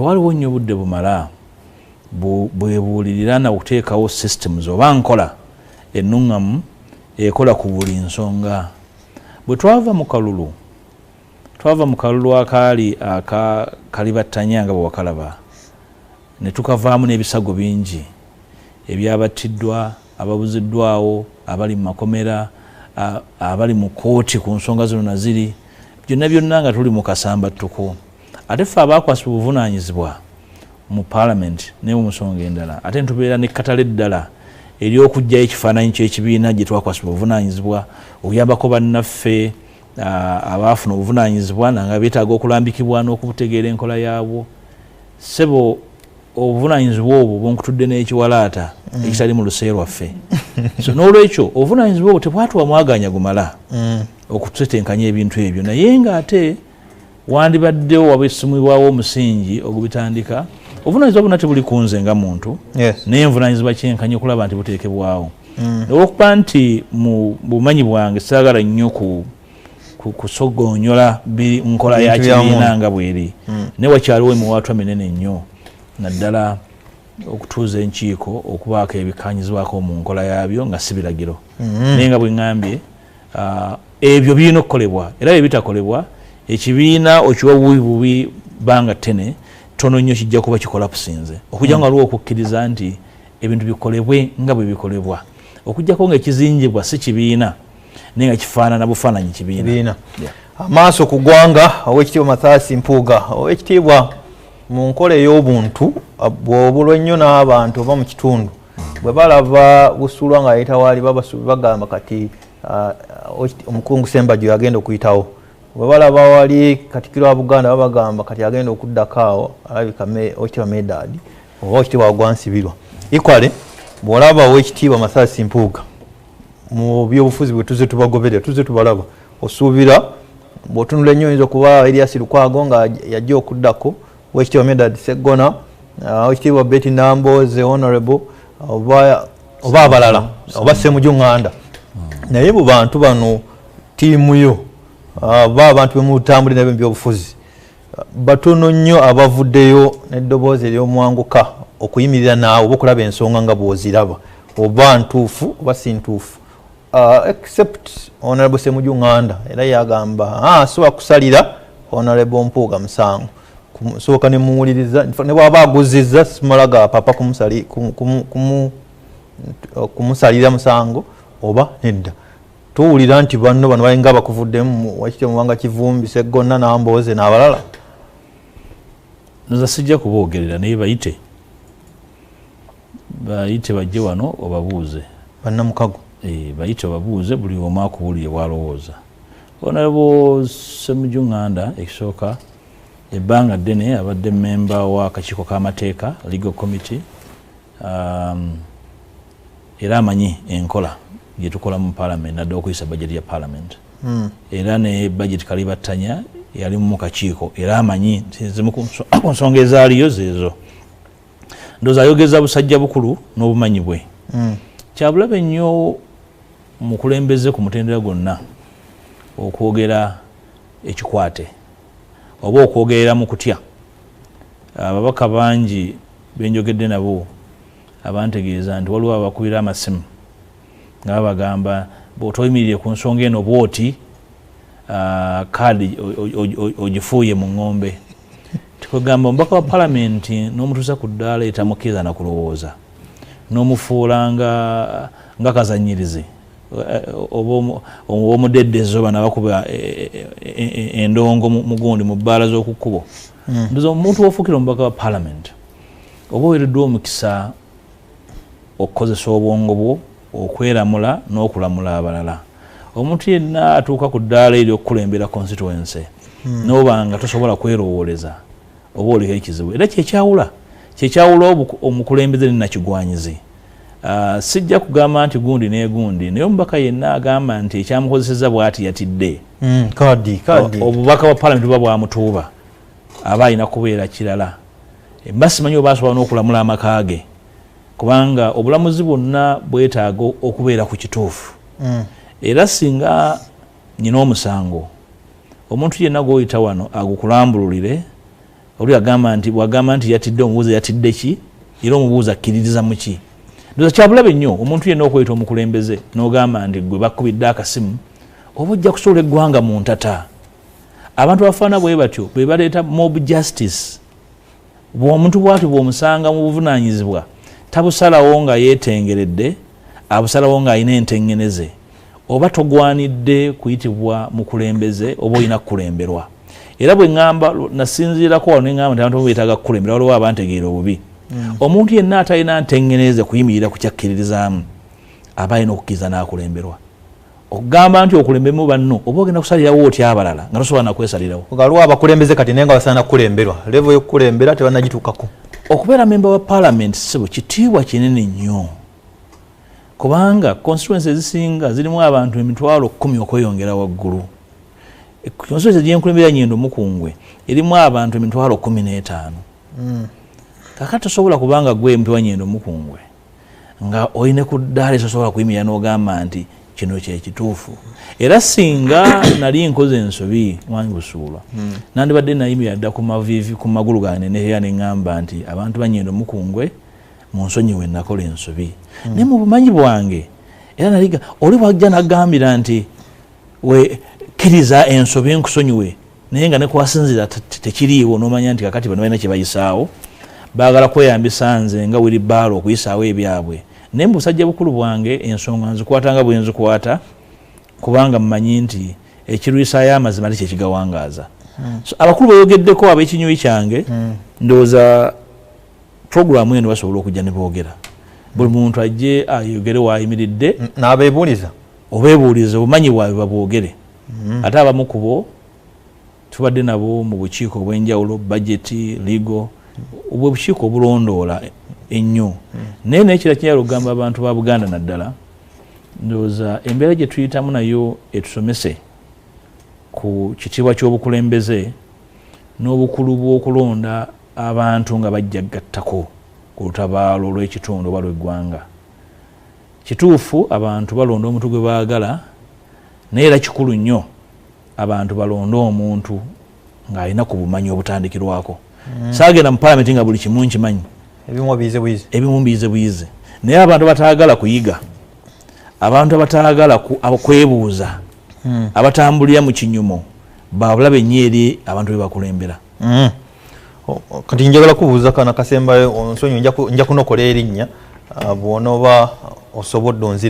tewaliwo nnyo budde bumala bwebuulirira na okuteekawo systems oba nkola ennuŋŋamu ekola ku buli nsonga. Bwe twava mu kalulu akaali akalibattanya nga bwe wakalaba ne tukavaamu n'ebisago bingi ebyabattiddwa, ababuziddwawo, abali mu makomera, abali mu kooti ku nsonga zino na ziri, byonna nga tuli mu kasambattuko. Ate ffe abaakwasibwa obuvunaanyizibwa mu Parliament ne mu nsonga endala, ate ntubeera n'ekkatala eddala ery'okuggyayo ekifaananyi ky'ekibiina gye twakwasibwa obuvunaanyizibwa, okuyambako bannaffe abaafuna obuvunaanyizibwa nga beetaaga okulambikibwa n'okubutegeera enkola yaabwo. Ssebo obuvunaanyizibwa obwo bwonkutudde n'ekiwalaata ekitali mu luseero lwaffe. So n'olwekyo obuvunaanyizibwa obwo tebwatuwa mwaganya gumala okutetenkanya ebintu ebyo, naye ng'ate wandibaddewo wabeesumibwawo omusingi ogubitandika. Obuvunaanyizibwa bonna tebuli ku nze nga muntu, naye nvunaanyizibwa kyenkanya okulaba nti buteekebwawo. Olwokuba nti mu bumanyi bwange saagala nnyo kusogonyola nkola ya kibiina nga bweri, naye wakyaliwo emiwaatwa minene nnyo naddala okutuuza enkiiko okubaako ebikanyizibwako mu nkola yaabyo nga si biragiro. Naye nga bwe ŋŋambye ebyo birina okukolebwa, era bye bitakolebwa ekibiina okiwa bubi banga ttene tono nnyo kijja kuba kikola businze. Okujja nga waliwo okukkiriza nti ebintu bikolebwe nga bwe bikolebwa, okujjako ng'ekizinjibwa si kibiina naye nga kifaanana bufaananyi kibiina. Amaaso ku ggwanga Oweekitiibwa Mathias Mpuuga. Oweekitiibwa, mu nkola ey'obuntu bw'obulwa ennyo n'abantu oba mu kitundu bwe balaba Busulwa nga yayitawaali bagamba kati omukungu Ssembajjo yagenda okuyitawo, bwe balaba wali Katikkiro wa Buganda babagamba kati agenda okuddako awo alabika Oweekitiibwa Medad oba Oweekitiibwa Wagwansibirwa. Ikwale bw'olaba Oweekitiibwa Mathias Mpuuga mu byobufuzi bwe tuzze tubagoberera tuzze tubalaba, osuubira bw'otunula ennyo oyinza okuba Erias Lukwago nga yajja okuddako, Oweekitiibwa Medad Sseggona, Oweekitiibwa Betty Nambooze Honorable oba abalala oba Ssemujju Nganda. Naye mu bantu bano ttiimu yo ba abantu bemutambulira n'ebyobufuzi batono nnyo abavuddeyo n'eddoboozi ery'omwanguka okuyimirira naawe oba okulaba ensonga nga bw'oziraba oba ntuufu oba si ntuufu, except Honorable Ssemujju Nganda era yagamba sobola kusalira Honorable Mpuuga musango, sooka ne muwuliriza ne bw'aba aguzizza simalaga papa kumusalira musango oba nedda. Tuwulira nti bano balinga bakuvuddemu Oweekitiibwa Mubanga Kivumbi, Sseggona, Nambooze n'abalala. Nza sijja kuboogerera naye bayite bajje wano obabuuze bannamukago, bayite obabuuze buli omu akuwulire bw'alowooza. Honorable Ssemujju Nganda ekisooka ebbanga ddene abadde memba w'akakiiko k'amateeka Legal Committee, era amanyi enkola gye tukola mu Parliament naddala okuyisa budget ya Parliament, era ne budget kalibattanya yali mu kakiiko era amanyi zimu ku nsonga ezaaliyo zeezo. Ndowooza ayogeza busajja bukulu n'obumanyi bwe. Kyabulabe nnyo mukulembeze ku mutendera gwonna okwogera ekikwate oba okwogerera mu kutya. Ababaka bangi benjogedde nabo abantegeeza nti waliwo abakubira amasimu nga babagamba bw'otoyimirire ku nsonga eno bw'oti kaadi ogifuuye mu ng'ombe. Tikugamba omubaka wa Palamenti n'omutuusa ku ddaala etamukkiriza na kulowooza n'omufuula nga kazanyirizi oba omudeddezo bana bakuba endongo mu gundi mu bbaala z'oku kkubo. Ndowooza omuntu w'ofuukira omubaka wa Palamenti oba oweereddwa omukisa okukozesa obwongo bwo okweramula n'okulamula abalala. Omuntu yenna atuuka ku ddaala ery'okukulembera constituency n'oba nga tosobola kwerowooleza oba oliko ekizibu, era kyekyawula omukulembeze ne nakigwanyizi. Sijja kugamba nti gundi n'egundi, naye omubaka yenna agamba nti ekyamukozeseza bw'ati yatidde obubaka bwa Palamenti buba bwamutuuba aba alina kubeera kirala. Mba simanyi oba asobola n'okulamula amaka ge, kubanga obulamuzi bwonna bwetaaga okubeera ku kituufu. Era singa nyina omusango omuntu yenna gw'oyita wano agukulambululire oli agamba nti bwagamba nti yatidde omubuuza yatidde ki era omubuuza akkiririza mu ki ndoza kyabulabe nnyo omuntu yenna okweyita omukulembeze n'ogamba nti gwe bakubidde akasimu oba ojja kusobola eggwanga mu ntata abantu bafaana bwe batyo bwe baleeta mob justice bw'omuntu bwatyo bw'omusanga mu buvunaanyizibwa tabusalawo nga yeetengeredde abusalawo ng'alina entengeneze oba togwanidde kuyitibwa mukulembeze oba olina kukulemberwa era bwe ŋŋamba nasinziirako wano ne ŋŋamba nti abantu beetaaga kukulembera waliwo abantegeera obubi omuntu yenna atalina ntengeneze kuyimirira ku kyakkiririzaamu aba alina okukkiriza n'akulemberwa okugamba nti okulemberemu banno oba ogenda kusalirawo otya abalala nga tosobola nakwesalirawo waliwo abakulembeze kati naye nga basaana kukulemberwa levo y'okukulembera tebannagituukako okubeera memba wa parliament sibo kitiibwa kinene nnyo kubanga constituency ezisinga zirimu abantu 10,000 okweyongera waggulu constituency gyenkulembera Nyendo Mukungwe erimu abantu 15,000 kakati tosobola kubanga gwe mpe wa Nyendo Mukungwe nga oyine ku ddaala tosobola kuyimirira n'ogamba nti kino kyekituufu era singa nali nkoze ensobi Mwangi Busuulwa nandibadde nayimirira dda ku maviivi ku magulu gange neera ne ŋŋamba nti abantu ba Nyendo Mukungwe munsonyiwe nakola ensobi naye mu bumanyi bwange era naliga oli bwajja nagambira nti we kkiriza ensobi nkusonyiwe naye nga nekwasinzira tekiriiwo n'omanya nti kakati bano balina kye bayisaawo baagala kweyambisa nze nga wiri baalo okuyisaawo ebyabwe naye mu busajja bukulu bwange ensonga nzikwatanga bwe nzikwata kubanga mmanyi nti ekirwisaayo amazima ti kyekigawangaaza so abakulu beyogeddeko ab'ekinywi kyange ndowooza programu eno basobola okujja ne boogera buli muntu ajje ayogere waayimiridde n'abeebuuliza obeebuuliza obumanyi bwabwe babwogere ate abamu ku bo tubadde nabo mu bukiiko obw'enjawulo bajeti legal obwo bukiiko obulondoola ennyo naye nekira kinyala okugamba abantu ba Buganda naddala ndowooza embeera gye tuyitamu nayo etusomese ku kitiibwa ky'obukulembeze n'obukulu bw'okulonda abantu nga bajja gattako ku lutabaalo olw'ekitundu oba lw'eggwanga kituufu abantu balonda omuntu gwe baagala naye era kikulu nnyo abantu balonda omuntu ng'alina ku bumanyi obutandikirwako saagenda mu palamenti nga buli kimu nkimanyi ebimu mbiize buyize naye abantu bataagala kuyiga abantu abataagala kwebuuza abatambulira mu kinyumo babulabe nnyo eri abantu be bakulembera kati njagala kubuuza kana kasembayo onsonyi nja kunokola erinnya bw'onooba osobodde